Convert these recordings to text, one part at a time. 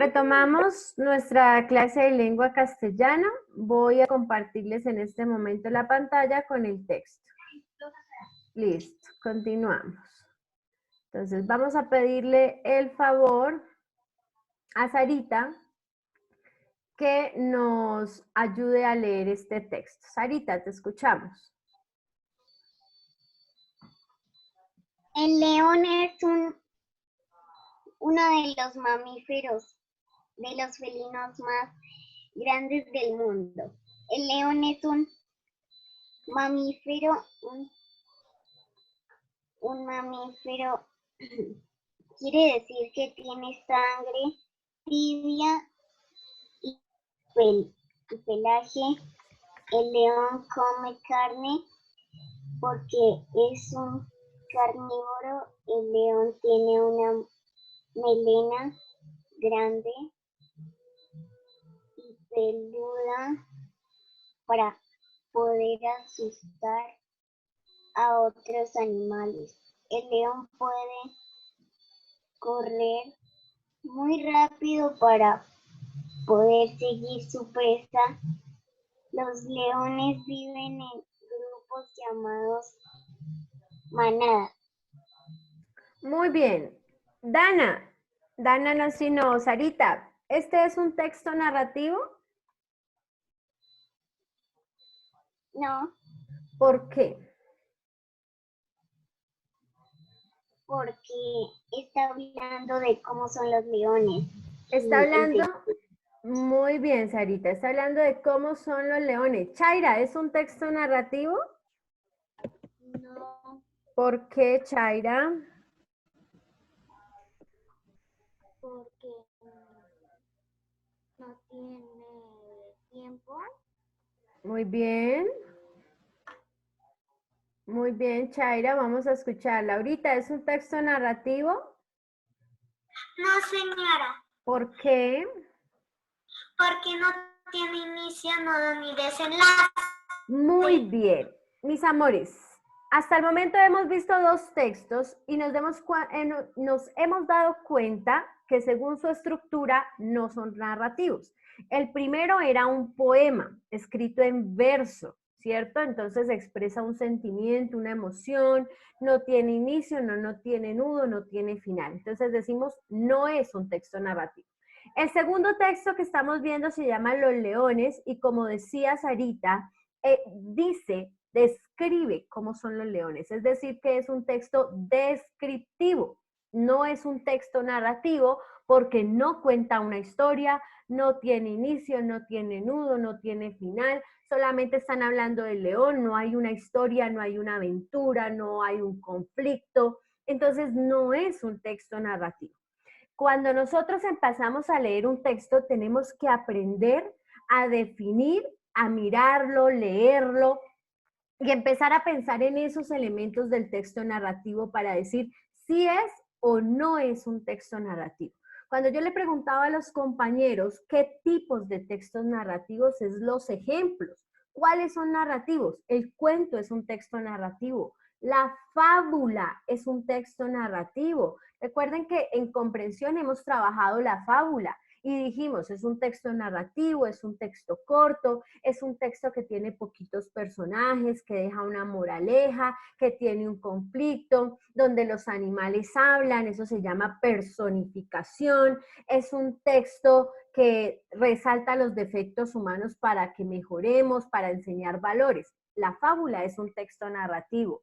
Retomamos nuestra clase de lengua castellana. Voy a compartirles en este momento la pantalla con el texto. Listo, continuamos. Entonces vamos a pedirle el favor a Sarita que nos ayude a leer este texto. Sarita, te escuchamos. El león es uno de los mamíferos, de los felinos más grandes del mundo. El león es un mamífero, un mamífero quiere decir que tiene sangre tibia y pelaje. El león come carne porque es un carnívoro. El león tiene una melena grande y peluda para poder asustar a otros animales. El león puede correr muy rápido para poder seguir su presa. Los leones viven en grupos llamados manadas. Muy bien. Dana no, sino Sarita, ¿este es un texto narrativo? No, ¿Por qué? porque está hablando de cómo son los leones. Está hablando, muy bien, Sarita, está hablando de cómo son los leones. Chaira, ¿es un texto narrativo? No, ¿Por qué, Chaira? porque no tiene tiempo. Muy bien. Muy bien, Chaira, vamos a escucharla. Ahorita, ¿es un texto narrativo? No, señora, ¿Por qué? porque no tiene inicio, nudo ni desenlace. Muy bien, mis amores. Hasta el momento hemos visto dos textos y nos hemos dado cuenta que según su estructura no son narrativos. El primero era un poema escrito en verso, ¿cierto? Entonces expresa un sentimiento, una emoción, no tiene inicio, no tiene nudo, no tiene final. Entonces decimos, no es un texto narrativo. El segundo texto que estamos viendo se llama Los Leones y como decía Sarita, describe cómo son los leones, es decir, que es un texto descriptivo, no es un texto narrativo porque no cuenta una historia, no tiene inicio, no tiene nudo, no tiene final, solamente están hablando del león, no hay una historia, no hay una aventura, no hay un conflicto, entonces no es un texto narrativo. Cuando nosotros empezamos a leer un texto, tenemos que aprender a definir, a mirarlo, leerlo y empezar a pensar en esos elementos del texto narrativo para decir si es o no es un texto narrativo. Cuando yo le preguntaba a los compañeros qué tipos de textos narrativos es los ejemplos, ¿cuáles son narrativos? El cuento es un texto narrativo, la fábula es un texto narrativo. Recuerden que en comprensión hemos trabajado la fábula y dijimos, es un texto narrativo, es un texto corto, es un texto que tiene poquitos personajes, que deja una moraleja, que tiene un conflicto, donde los animales hablan, eso se llama personificación, es un texto que resalta los defectos humanos para que mejoremos, para enseñar valores. La fábula es un texto narrativo.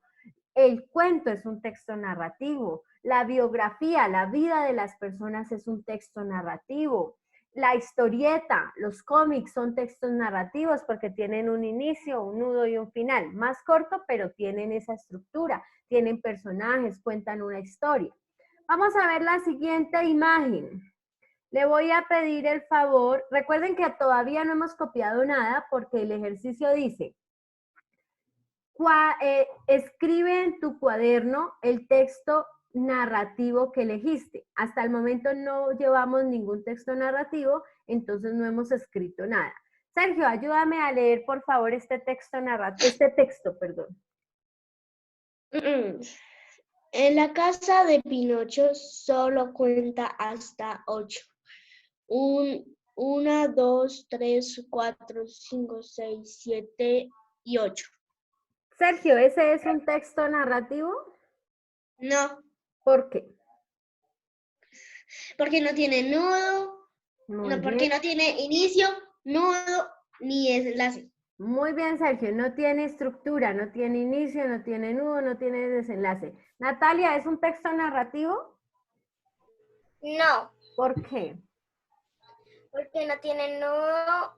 El cuento es un texto narrativo, la biografía, la vida de las personas es un texto narrativo, la historieta, los cómics son textos narrativos porque tienen un inicio, un nudo y un final, más corto, pero tienen esa estructura, tienen personajes, cuentan una historia. Vamos a ver la siguiente imagen. Le voy a pedir el favor, recuerden que todavía no hemos copiado nada porque el ejercicio dice, escribe en tu cuaderno el texto narrativo que elegiste. Hasta el momento no llevamos ningún texto narrativo, entonces no hemos escrito nada. Sergio, ayúdame a leer, por favor, este texto perdón. En la casa de Pinocho solo cuenta hasta 8. 1, 2, 3, 4, 5, 6, 7 y 8. Sergio, ¿ese es un texto narrativo? No, ¿Por qué? porque no tiene nudo, Muy no, porque bien. no tiene inicio, nudo ni desenlace. Muy bien, Sergio. No tiene estructura, no tiene inicio, no tiene nudo, no tiene desenlace. Natalia, ¿es un texto narrativo? No, ¿Por qué? porque no tiene nudo,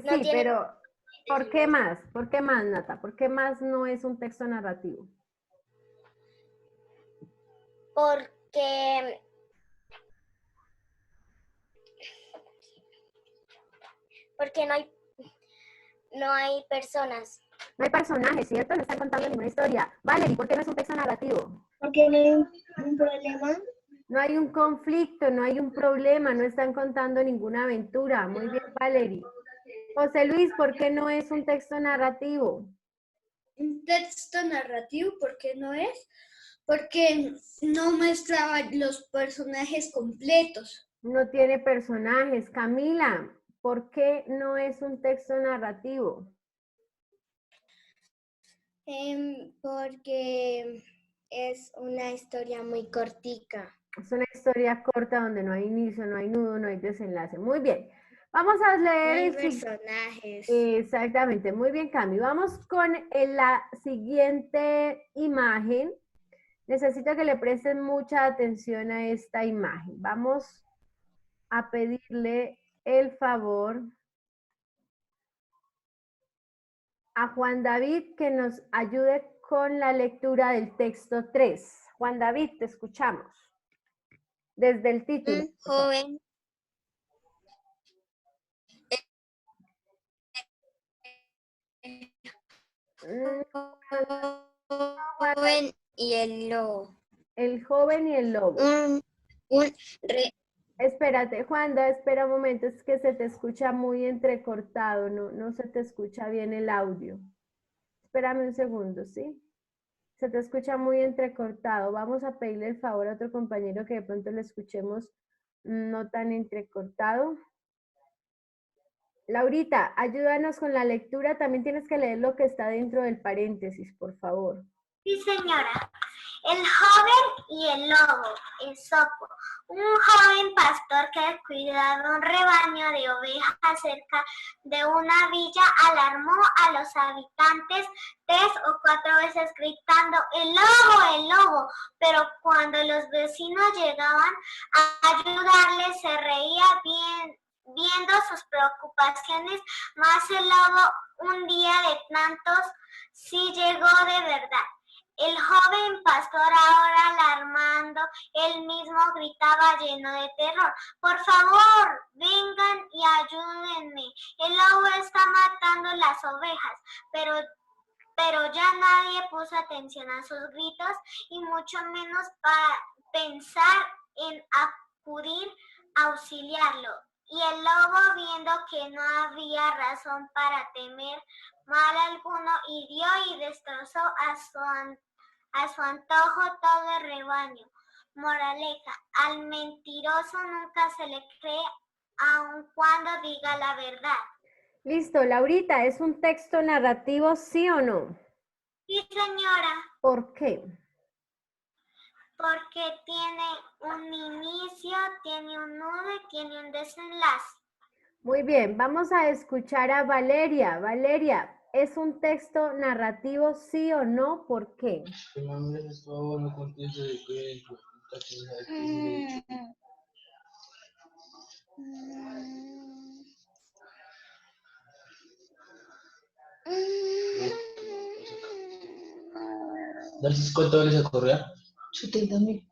no Sí, tiene pero ¿por qué más? ¿Por qué más, Nata? ¿Por qué más no es un texto narrativo? porque no hay personas. No hay personajes, ¿cierto? No están contando ninguna historia. Valerie, ¿por qué no es un texto narrativo? Porque no hay un problema. No hay un conflicto, no hay un problema, no están contando ninguna aventura. Muy bien, Valerie. José Luis, ¿por qué no es un texto narrativo? Un texto narrativo, ¿por qué no es? Porque no muestra los personajes completos. No tiene personajes. Camila, ¿por qué no es un texto narrativo? Porque es una historia muy cortica. Es una historia corta donde no hay inicio, no hay nudo, no hay desenlace. Muy bien. Vamos a leer el personajes. Exactamente, muy bien, Cami. Vamos con la siguiente imagen. Necesito que le presten mucha atención a esta imagen. Vamos a pedirle el favor a Juan David que nos ayude con la lectura del texto 3. Juan David, te escuchamos. Desde el título. Un joven y el lobo. El joven y el lobo. Espérate, Juanda, espera un momento, es que se te escucha muy entrecortado, no se te escucha bien el audio. Espérame un segundo, ¿sí? Se te escucha muy entrecortado. Vamos a pedirle el favor a otro compañero que de pronto lo escuchemos no tan entrecortado. Laurita, ayúdanos con la lectura. También tienes que leer lo que está dentro del paréntesis, por favor. Sí, señora. El joven y el lobo, Esopo. Un joven pastor que cuidaba un rebaño de ovejas cerca de una villa alarmó a los habitantes 3 o 4 veces gritando el lobo, pero cuando los vecinos llegaban a ayudarle se reía viendo sus preocupaciones, más el lobo un día de tantos sí llegó de verdad. El joven pastor, ahora alarmando, él mismo gritaba lleno de terror: por favor, vengan y ayúdenme. El lobo está matando las ovejas, pero ya nadie puso atención a sus gritos y mucho menos para pensar en acudir a auxiliarlo. Y el lobo, viendo que no había razón para temer mal alguno, hirió y destrozó a su antojo todo el rebaño. Moraleja: al mentiroso nunca se le cree, aun cuando diga la verdad. Listo, Laurita, ¿es un texto narrativo, sí o no? Sí, señora. ¿Por qué? Porque tiene un inicio, tiene un nudo y tiene un desenlace. Muy bien, vamos a escuchar a Valeria. Valeria, ¿es un texto narrativo, sí o no? ¿Por qué? ¿Darse cuánto vale esa correa? 70.000.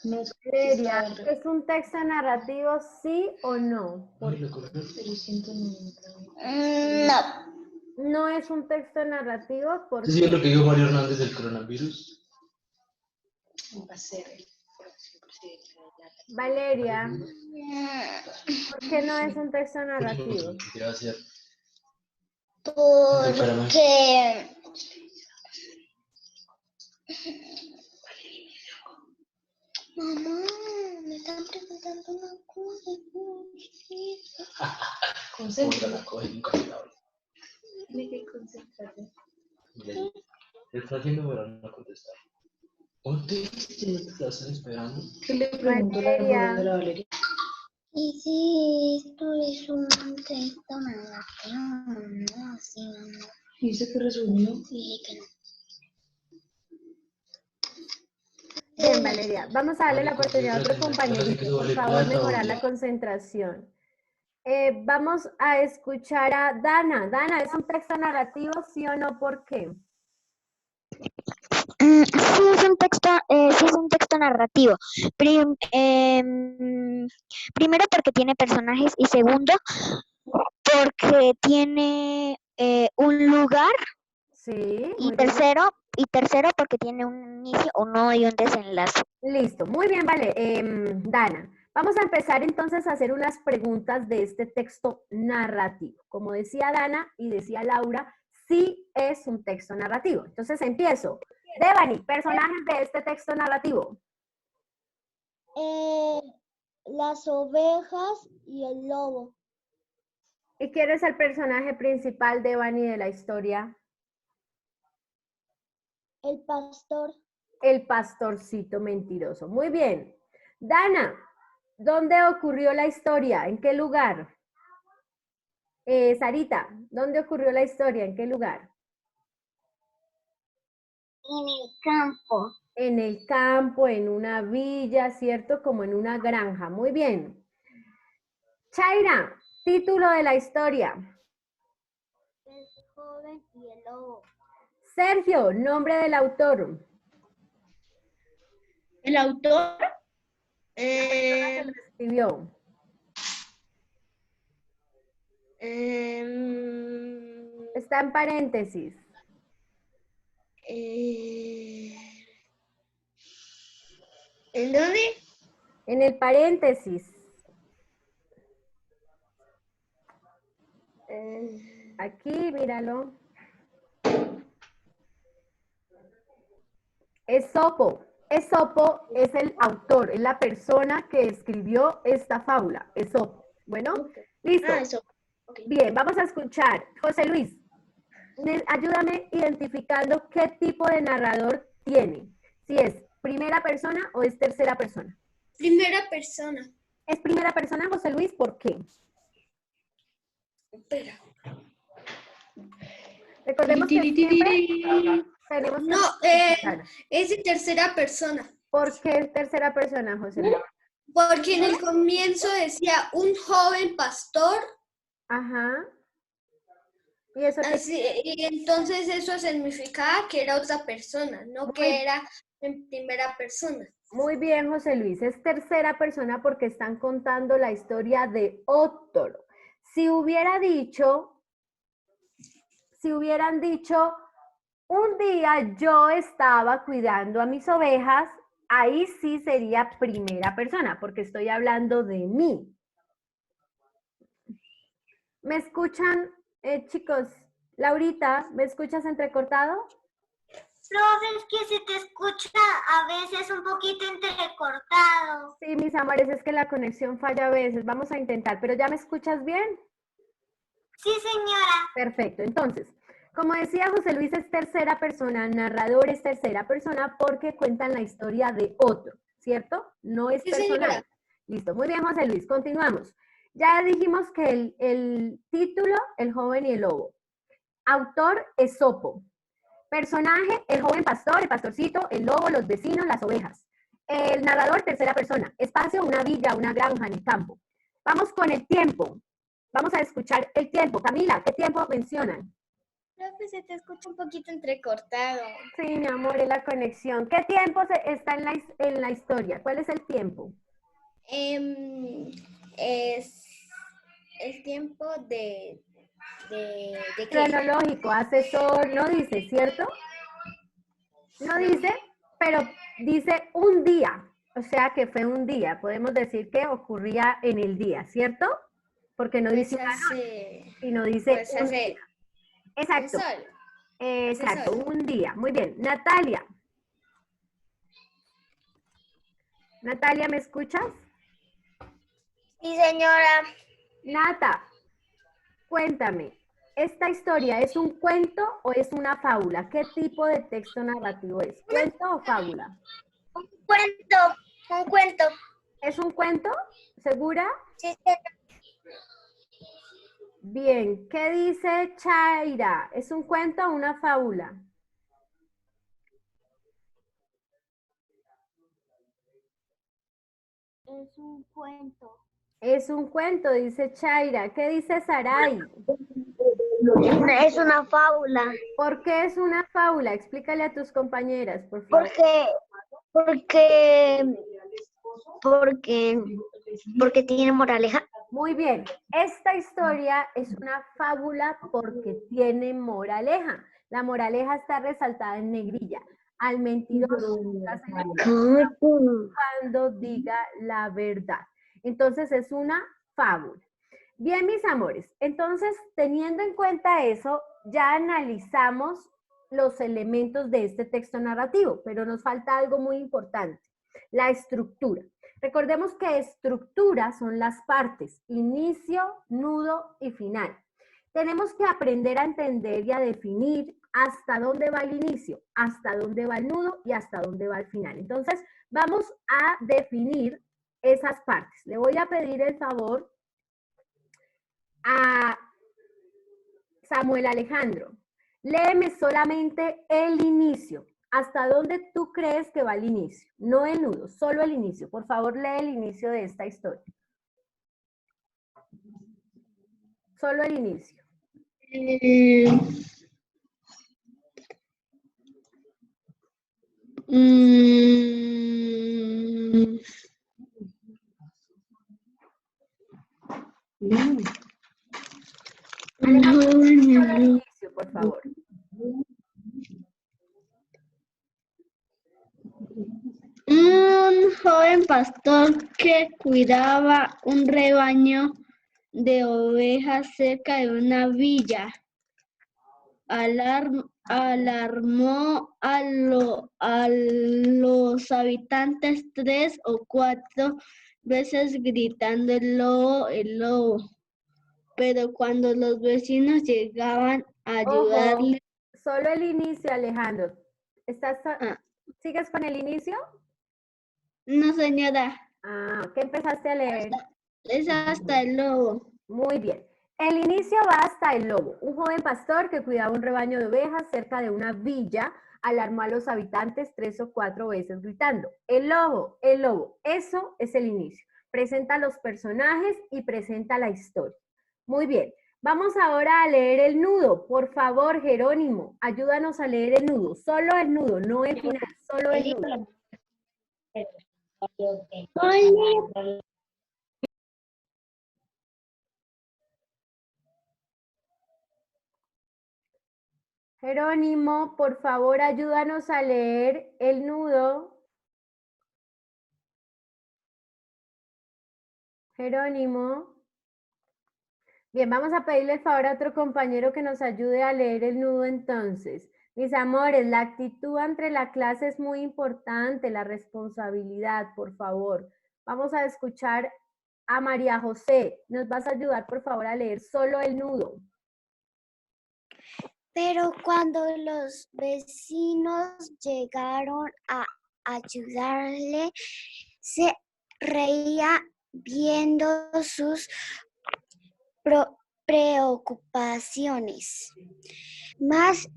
Valeria, ¿es un texto narrativo, sí o no? No. No es un texto narrativo, ¿por ¿Estás viendo lo que dijo Mario Hernández del coronavirus? Va a ser Valeria, ¿por qué no es un texto narrativo? ¿Qué va a hacer? Porque mamá, me están preguntando una cosa. Concentra, coge un café ahora. Tiene que concentrarse. Le está haciendo pero no contestar. ¿Dónde te están esperando? ¿Qué le preguntó la Valeria. profesora Valeria? ¿Y si esto es un texto narrativo? No, sí, no. Dice que resumió. Dije que no. Bien, Valeria. Vamos a darle la Vale, oportunidad a otro concéntrate, ahora sí que compañerito. Por sobre favor, plata o mejorar la ya. concentración. Vamos a escuchar a Dana. Dana, ¿es un texto narrativo, sí o no? ¿Por qué? Sí, es un texto narrativo. Primero porque tiene personajes y segundo porque tiene un lugar Sí, y muy bien. tercero porque tiene un inicio, un nodo y un desenlace. Listo, muy bien, vale. Dana, vamos a empezar entonces a hacer unas preguntas de este texto narrativo. Como decía Dana y decía Laura, sí es un texto narrativo. Entonces empiezo. Devani, personajes de este texto narrativo. Las ovejas y el lobo. ¿Y quién es el personaje principal, Devani, de la historia? El pastor. El pastorcito mentiroso. Muy bien. Dana, ¿dónde ocurrió la historia? ¿En qué lugar? Sarita, ¿dónde ocurrió la historia? ¿En qué lugar? En el campo. En el campo, en una villa, ¿cierto? Como en una granja. Muy bien. Chaira, título de la historia. El joven y el lobo. Sergio, nombre del autor. El autor. Que lo escribió. Está en paréntesis. ¿En dónde? En el paréntesis. Aquí, míralo. Esopo. Esopo es el autor, es la persona que escribió esta fábula. Esopo. Bueno, listo. Eso. Okay. Bien, vamos a escuchar. José Luis, ayúdame identificando qué tipo de narrador tiene. Si es primera persona o es tercera persona. Primera persona. ¿Es primera persona, José Luis? ¿Por qué? Espera. Recordemos que siempre tenemos que No, identificar. es de tercera persona. ¿Por qué tercera persona, José Luis? Porque en el comienzo decía un joven pastor. Ajá. ¿Y eso qué? Así, y entonces eso significaba que era otra persona, no que era en primera persona. Muy bien, José Luis. Es tercera persona porque están contando la historia de otro. Si hubieran dicho, un día yo estaba cuidando a mis ovejas, ahí sí sería primera persona, porque estoy hablando de mí. ¿Me escuchan, chicos? Laurita, ¿me escuchas entrecortado? Profe, es que se te escucha a veces un poquito entrecortado. Sí, mis amores, es que la conexión falla a veces. Vamos a intentar, pero ¿ya me escuchas bien? Sí, señora. Perfecto. Entonces, como decía José Luis, es tercera persona, narrador es tercera persona porque cuentan la historia de otro, ¿cierto? No es Sí, personal. señora. Listo, muy bien, José Luis, continuamos. Ya dijimos que el título, El joven y el lobo. Autor, Esopo. Personaje, el joven pastor, el pastorcito, el lobo, los vecinos, las ovejas. El narrador, tercera persona. Espacio, una villa, una granja en el campo. Vamos con el tiempo. Vamos a escuchar el tiempo. Camila, ¿qué tiempo mencionan? Profe, se te escucha un poquito entrecortado. Sí, mi amor, es la conexión. ¿Qué tiempo está en la historia? ¿Cuál es el tiempo? Es el tiempo de qué? Cronológico, asesor, no dice, ¿cierto? No dice, pero dice un día. O sea que fue un día. Podemos decir que ocurría en el día, ¿cierto? Porque no dice una noche, sino dice un día. Exacto. Exacto, un día. Muy bien. Natalia. Natalia, ¿me escuchas? Sí, señora. Nata, Cuéntame, ¿esta historia es un cuento o es una fábula? ¿Qué tipo de texto narrativo es? ¿Cuento o fábula? Un cuento. ¿Es un cuento? ¿Segura? Sí, Bien, ¿qué dice Chaira? ¿Es un cuento o una fábula? Es un cuento. Es un cuento, dice Chaira. ¿Qué dice Sarai? Es una fábula. ¿Por qué es una fábula? Explícale a tus compañeras, por favor. Porque tiene moraleja. Muy bien, esta historia es una fábula porque tiene moraleja. La moraleja está resaltada en negrilla. Al mentiroso nunca se le cuando diga la verdad. Entonces es una fábula. Bien, mis amores, entonces teniendo en cuenta eso, ya analizamos los elementos de este texto narrativo, pero nos falta algo muy importante, la estructura. Recordemos que estructura son las partes, inicio, nudo y final. Tenemos que aprender a entender y a definir hasta dónde va el inicio, hasta dónde va el nudo y hasta dónde va el final. Entonces, vamos a definir esas partes. Le voy a pedir el favor a Samuel Alejandro. Léeme solamente el inicio. ¿Hasta dónde tú crees que va el inicio? No el nudo, solo el inicio. Por favor, lee el inicio de esta historia. Solo el inicio. Solo el inicio, por favor. Un joven pastor que cuidaba un rebaño de ovejas cerca de una villa alarmó a los habitantes 3 o 4 veces gritando el lobo. Pero cuando los vecinos llegaban a ayudarle... Ojo, solo el inicio, Alejandro. Ah. ¿Sigues con el inicio? No, señora. ¿Qué empezaste a leer? Es hasta el lobo. Muy bien. El inicio va hasta el lobo. Un joven pastor que cuidaba un rebaño de ovejas cerca de una villa alarmó a los habitantes 3 o 4 veces gritando, el lobo, el lobo. Eso es el inicio. Presenta los personajes y presenta la historia. Muy bien. Vamos ahora a leer el nudo. Por favor, Jerónimo, ayúdanos a leer el nudo. Solo el nudo, no el final, solo el nudo. Jerónimo, por favor, ayúdanos a leer el nudo. Jerónimo. Bien, vamos a pedirle el favor a otro compañero que nos ayude a leer el nudo entonces. Mis amores, la actitud entre la clase es muy importante, la responsabilidad, por favor. Vamos a escuchar a María José. ¿Nos vas a ayudar, por favor, a leer solo el nudo? Pero cuando los vecinos llegaron a ayudarle, se reía viendo sus preocupaciones. Más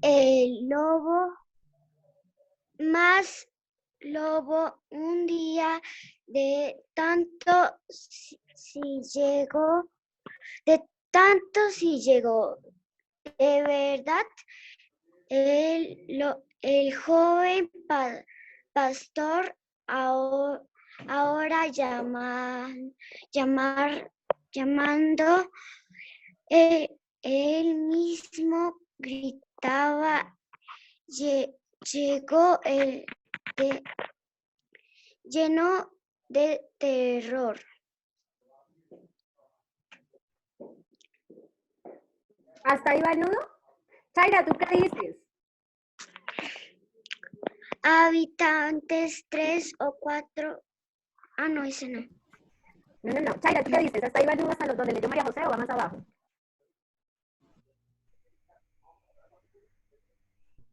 lobo un día de tanto si llegó. De verdad, el joven pastor ahora llamando, él mismo gritaba, llegó lleno de terror. ¿Hasta ahí va el nudo? Chaira, ¿tú qué dices? Habitantes 3 o 4. No, ese no. No. Chaira, ¿tú qué dices? ¿Hasta ahí va el nudo hasta donde leyó María José o va más abajo?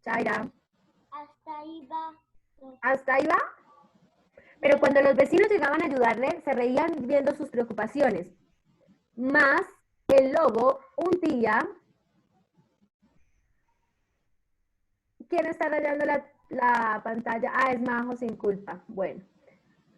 Zaira, Hasta ahí va. ¿hasta ahí va? Pero cuando los vecinos llegaban a ayudarle, se reían viendo sus preocupaciones. Más el lobo un día... ¿Quién está rayando la pantalla? Ah, es Majo sin culpa. Bueno.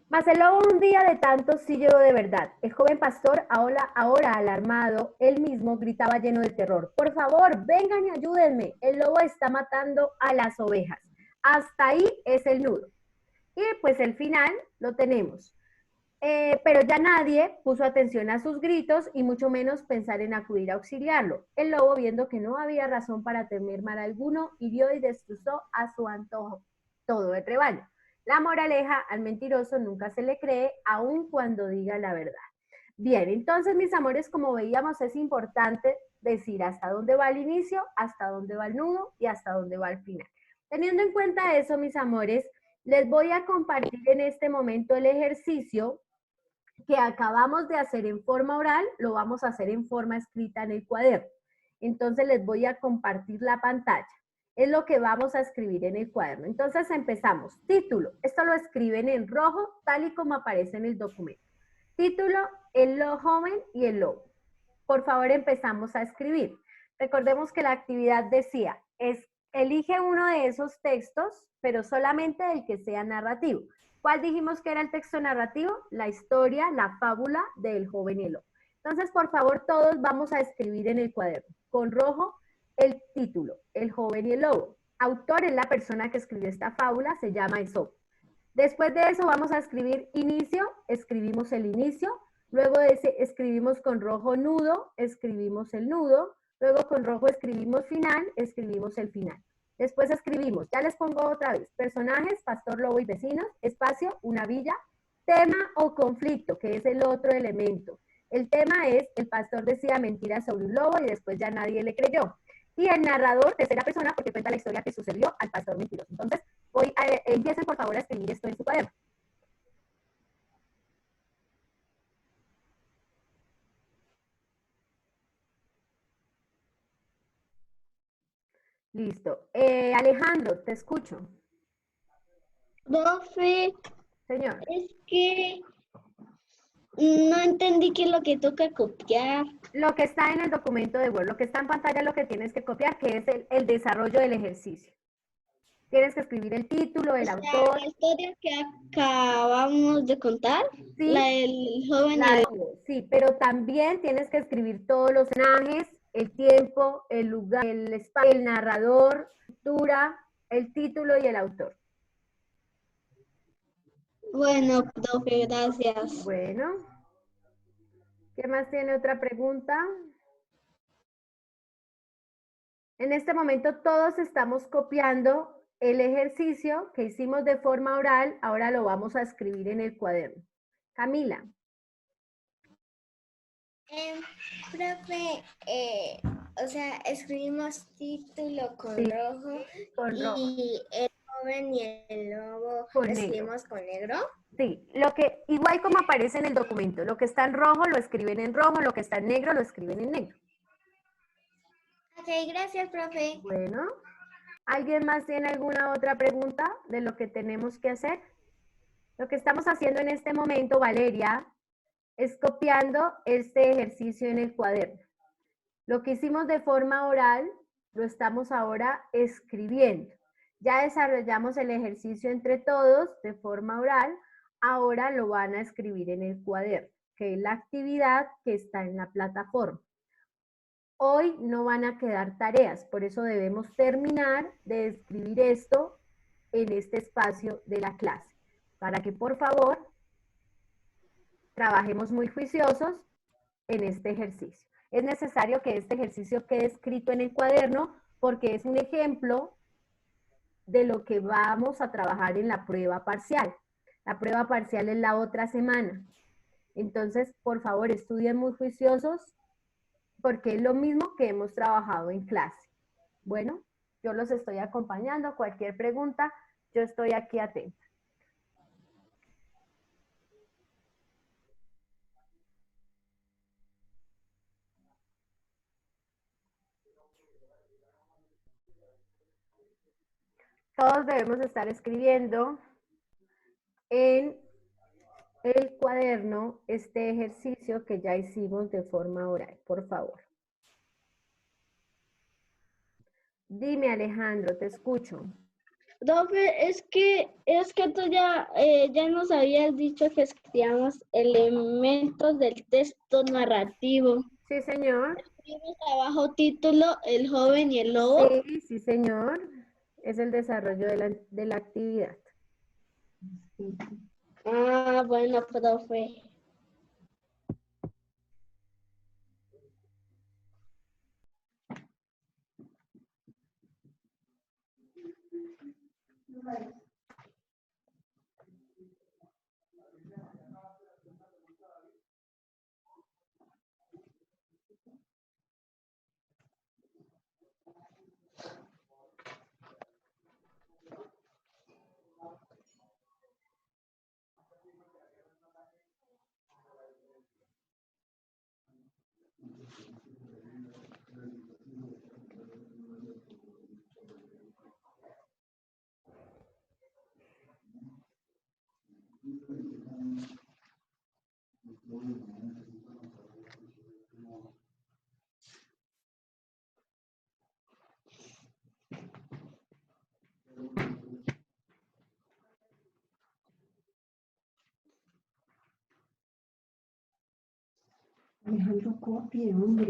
Mas el lobo un día de tantos sí llegó de verdad. El joven pastor, ahora alarmado, él mismo gritaba lleno de terror. Por favor, vengan y ayúdenme. El lobo está matando a las ovejas. Hasta ahí es el nudo. Y pues el final lo tenemos. Pero ya nadie puso atención a sus gritos y mucho menos pensar en acudir a auxiliarlo. El lobo, viendo que no había razón para temer mal alguno, hirió y destrozó a su antojo todo el rebaño. La moraleja, al mentiroso nunca se le cree, aun cuando diga la verdad. Bien, entonces, mis amores, como veíamos, es importante decir hasta dónde va el inicio, hasta dónde va el nudo y hasta dónde va el final. Teniendo en cuenta eso, mis amores, les voy a compartir en este momento el ejercicio que acabamos de hacer en forma oral, lo vamos a hacer en forma escrita en el cuaderno. Entonces les voy a compartir la pantalla. Es lo que vamos a escribir en el cuaderno. Entonces empezamos. Título. Esto lo escriben en rojo, tal y como aparece en el documento. Título, el joven y el lobo. Por favor, empezamos a escribir. Recordemos que la actividad decía, elige uno de esos textos, pero solamente el que sea narrativo. ¿Cuál dijimos que era el texto narrativo? La historia, la fábula del joven y el lobo. Entonces, por favor, todos vamos a escribir en el cuaderno, con rojo, el título, el joven y el lobo. Autor es la persona que escribió esta fábula, se llama Esopo. Después de eso vamos a escribir inicio, escribimos el inicio, luego de ese escribimos con rojo nudo, escribimos el nudo, luego con rojo escribimos final, escribimos el final. Después escribimos, ya les pongo otra vez, personajes, pastor, lobo y vecinos, espacio, una villa, tema o conflicto, que es el otro elemento. El tema es, el pastor decía mentiras sobre un lobo y después ya nadie le creyó. Y el narrador, tercera persona, porque cuenta la historia que sucedió al pastor mentiroso. Entonces, empiecen por favor a escribir esto en su cuaderno. Listo. Alejandro, te escucho. Profe, Señor. es que no entendí qué es lo que toca copiar. Lo que está en el documento de Word, lo que está en pantalla es lo que tienes que copiar, que es el desarrollo del ejercicio. Tienes que escribir el título, el autor. La historia que acabamos de contar, ¿Sí? la del joven y el lobo. Sí, pero también tienes que escribir todos los personajes, el tiempo, el lugar, el espacio, el narrador, lectura, el título y el autor. Bueno, profe, gracias. Bueno. ¿Qué más tiene otra pregunta? En este momento todos estamos copiando el ejercicio que hicimos de forma oral, ahora lo vamos a escribir en el cuaderno. Camila. Profe, o sea, escribimos título con Sí, rojo con rojo. y el joven y el lobo Con lo negro. escribimos con negro. Sí, igual como aparece en el documento, lo que está en rojo lo escriben en rojo, lo que está en negro lo escriben en negro. Ok, gracias, profe. Bueno, ¿alguien más tiene alguna otra pregunta de lo que tenemos que hacer? Lo que estamos haciendo en este momento, Valeria, es copiando este ejercicio en el cuaderno. Lo que hicimos de forma oral, lo estamos ahora escribiendo. Ya desarrollamos el ejercicio entre todos de forma oral, ahora lo van a escribir en el cuaderno, que es la actividad que está en la plataforma. Hoy no van a quedar tareas, por eso debemos terminar de escribir esto en este espacio de la clase, para que por favor trabajemos muy juiciosos en este ejercicio. Es necesario que este ejercicio quede escrito en el cuaderno porque es un ejemplo de lo que vamos a trabajar en la prueba parcial. La prueba parcial es la otra semana. Entonces, por favor, estudien muy juiciosos porque es lo mismo que hemos trabajado en clase. Bueno, yo los estoy acompañando. Cualquier pregunta, yo estoy aquí atenta. todos debemos estar escribiendo en el cuaderno este ejercicio que ya hicimos de forma oral, por favor. Dime, Alejandro, te escucho. Profe, es que tú ya nos habías dicho que escribíamos elementos del texto narrativo. Sí, señor. Escribimos abajo título, el joven y el lobo. Sí, sí, señor. Es el desarrollo de la actividad. Ah, bueno, profe. Alejandro, copie, hombre.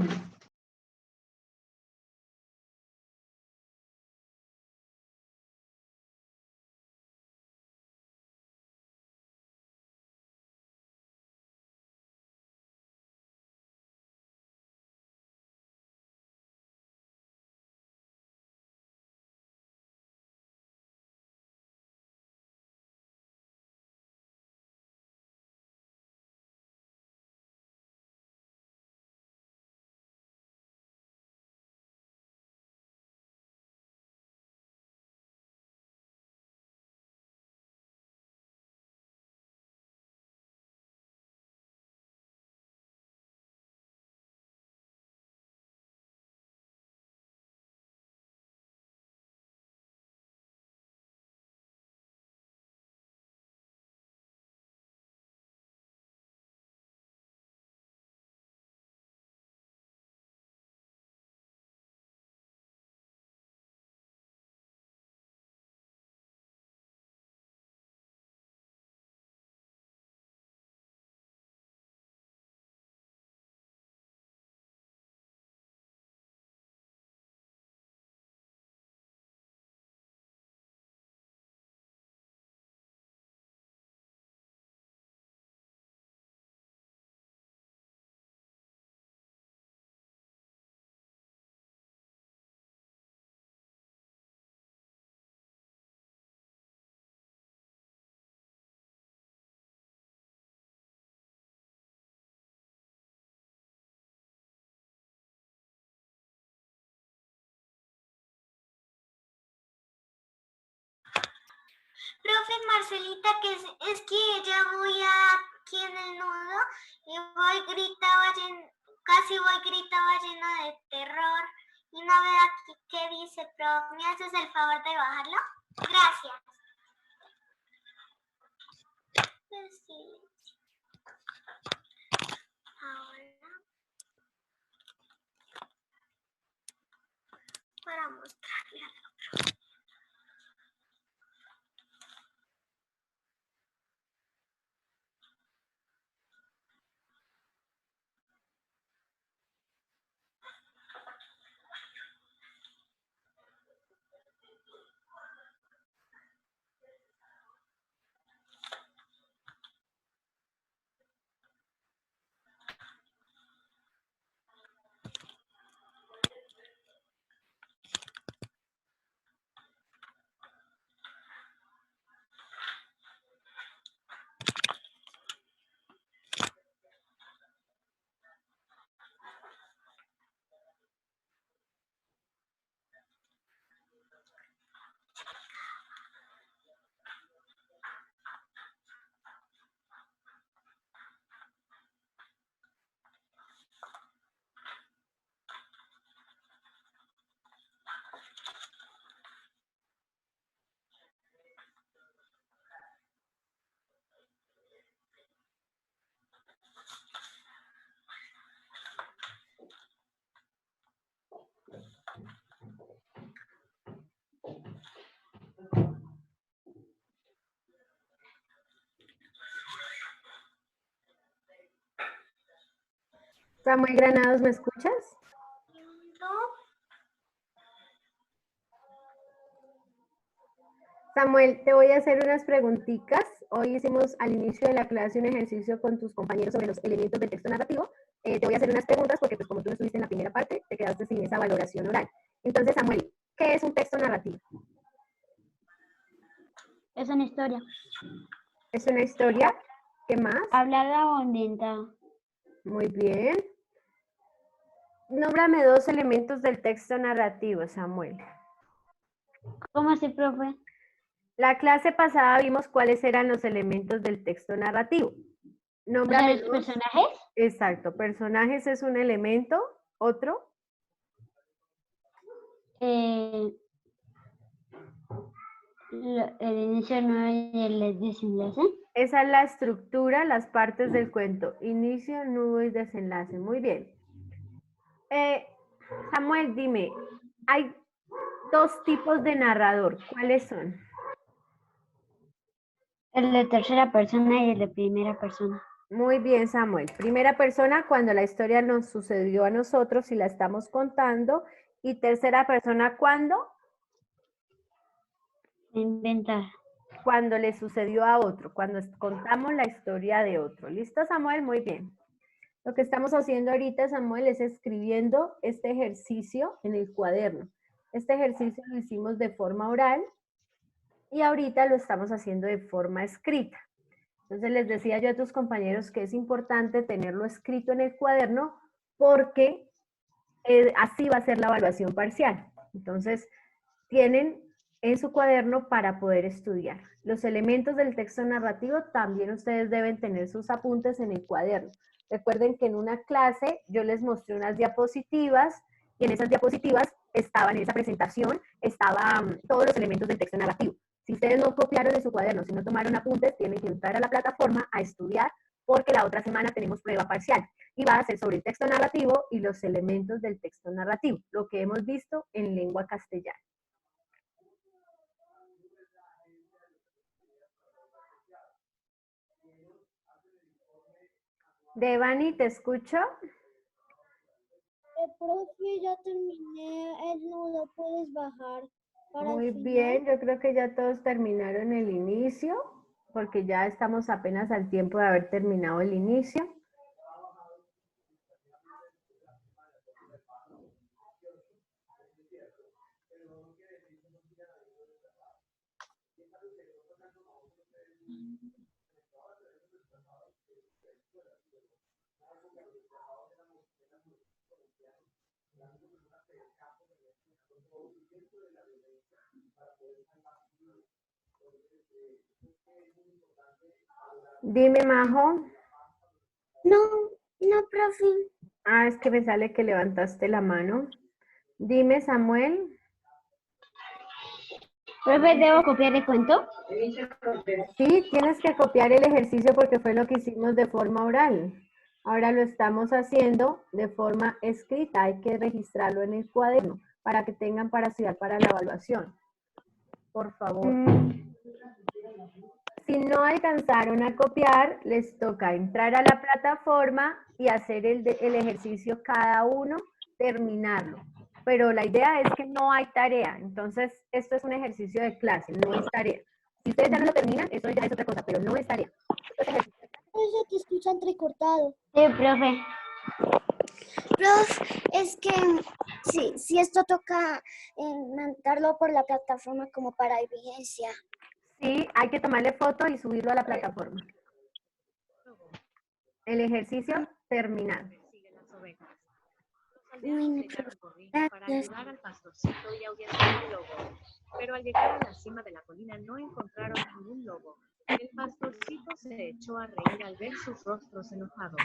Profe Marcelita, es que ya voy aquí en el nudo y casi voy grita ballena de terror y no veo aquí qué dice, profe. ¿Me haces el favor de bajarlo? Gracias. Sí. Ahora, para mostrarle algo. Samuel Granados, ¿me escuchas? Samuel, te voy a hacer unas preguntitas. Hoy hicimos al inicio de la clase un ejercicio con tus compañeros sobre los elementos del texto narrativo. Te voy a hacer unas preguntas porque pues como tú no estuviste en la primera parte, te quedaste sin esa valoración oral. Entonces, Samuel, ¿qué es un texto narrativo? Es una historia. Es una historia. ¿Qué más? Hablada o inventada. Muy bien. Nómbrame 2 elementos del texto narrativo, Samuel. ¿Cómo así, profe? La clase pasada vimos cuáles eran los elementos del texto narrativo. Nómbrame ¿Los 2. personajes? Exacto, personajes es un elemento. ¿Otro? El inicio no y el desenlace. Esa es la estructura, las partes del cuento. Inicio, nudo y desenlace. Muy bien. Samuel, dime, hay 2 tipos de narrador. ¿Cuáles son? El de tercera persona y el de primera persona. Muy bien, Samuel. Primera persona, cuando la historia nos sucedió a nosotros y la estamos contando. Y tercera persona, ¿cuándo? Inventar. Cuando le sucedió a otro, cuando contamos la historia de otro. ¿Listo, Samuel? Muy bien. Lo que estamos haciendo ahorita, Samuel, es escribiendo este ejercicio en el cuaderno. Este ejercicio lo hicimos de forma oral y ahorita lo estamos haciendo de forma escrita. Entonces les decía yo a tus compañeros que es importante tenerlo escrito en el cuaderno porque así va a ser la evaluación parcial. Entonces tienen en su cuaderno para poder estudiar. Los elementos del texto narrativo también ustedes deben tener sus apuntes en el cuaderno. Recuerden que en una clase yo les mostré unas diapositivas y en esas diapositivas estaban en esa presentación, estaban todos los elementos del texto narrativo. Si ustedes no copiaron de su cuaderno, si no tomaron apuntes, tienen que entrar a la plataforma a estudiar porque la otra semana tenemos prueba parcial y va a ser sobre el texto narrativo y los elementos del texto narrativo, lo que hemos visto en lengua castellana. Devani, ¿te escucho? Profe, ya terminé el nudo, puedes bajar para Muy el final. bien, yo creo que ya todos terminaron el inicio, porque ya estamos apenas al tiempo de haber terminado el inicio. Dime, Majo. No, profe. Ah, es que me sale que levantaste la mano. Dime, Samuel. Profe, ¿debo copiar el cuento? Sí, tienes que copiar el ejercicio porque fue lo que hicimos de forma oral. Ahora lo estamos haciendo de forma escrita. Hay que registrarlo en el cuaderno para que tengan para estudiar para la evaluación. Por favor. Si no alcanzaron a copiar, les toca entrar a la plataforma y hacer el ejercicio cada uno, terminarlo. Pero la idea es que no hay tarea. Entonces, esto es un ejercicio de clase, no es tarea. Si ustedes ya no lo terminan, eso ya es otra cosa, pero no es tarea. Eso te escucha entrecortado. Sí, profe. Prof, es que si esto toca mandarlo por la plataforma como para evidencia. Sí, hay que tomarle foto y subirlo a la plataforma. El ejercicio terminado. Para ayudar al pastorcito y ahuyentar al lobo. Pero al llegar a la cima de la colina no encontraron ningún lobo. El pastorcito se echó a reír al ver sus rostros enojados.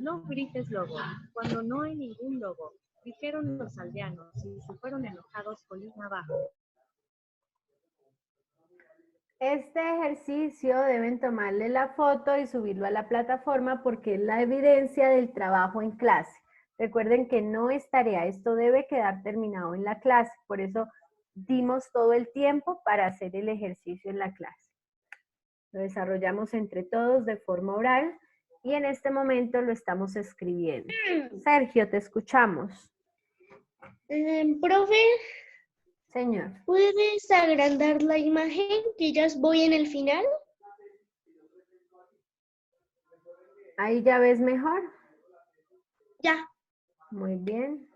No grites, lobo, cuando no hay ningún lobo, dijeron los aldeanos y se fueron enojados colina abajo. Este ejercicio deben tomarle la foto y subirlo a la plataforma porque es la evidencia del trabajo en clase. Recuerden que no es tarea, esto debe quedar terminado en la clase, por eso dimos todo el tiempo para hacer el ejercicio en la clase. Lo desarrollamos entre todos de forma oral y en este momento lo estamos escribiendo. Sergio, te escuchamos. Profe, Señor. ¿puedes agrandar la imagen que ya voy en el final? ¿Ahí ya ves mejor? Ya. Muy bien.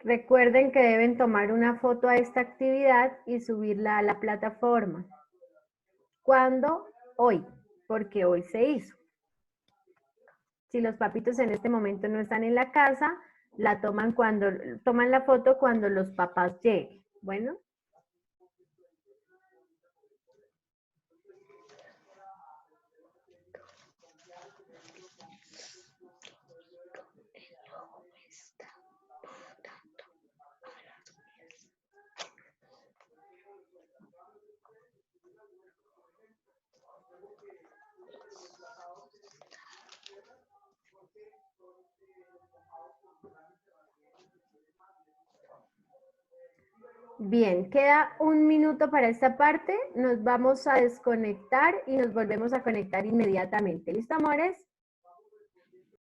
Recuerden que deben tomar una foto a esta actividad y subirla a la plataforma. ¿Cuándo? Hoy, porque hoy se hizo. Si los papitos en este momento no están en la casa, toman la foto cuando los papás lleguen. Bueno. Bien, queda 1 minuto para esta parte. Nos vamos a desconectar y nos volvemos a conectar inmediatamente. ¿Listo, amores?